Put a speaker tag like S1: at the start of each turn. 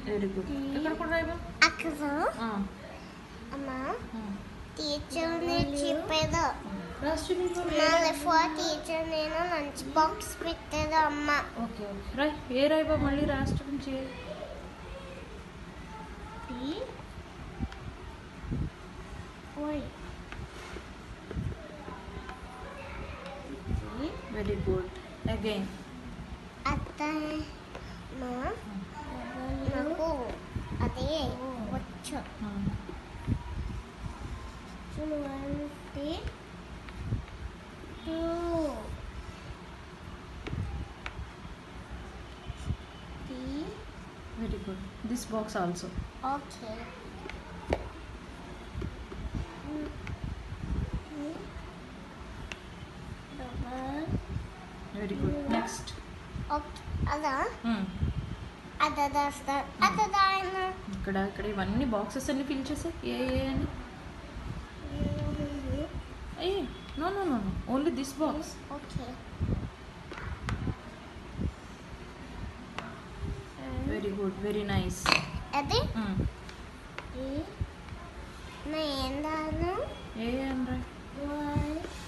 S1: Very good. ఇక్కడ కూడా రాయబా.
S2: అక్కడ అమ్మా టీచర్ చెప్పేదో టీచర్ నేను లంచ్ బాక్స్ పెట్టేదో అమ్మ.
S1: ఓకే ఓకే రాయ్. ఏ రాయబా మళ్ళీ రాష్ట్ర నుంచి వెరీ గుడ్. అగైన్
S2: అత్తమ్మ నాకు అదే వచ్చు.
S1: Very good. This box also.
S2: Okay
S1: very good. Next
S2: అదా అదా
S1: ఇక్కడ ఇక్కడ ఇవన్నీ బాక్సెస్ అన్ని ఫిల్ చేసే ఏ అని. ఏ no no no only this box.
S2: Okay
S1: very good. Very nice.
S2: అది నేను
S1: ఏ అని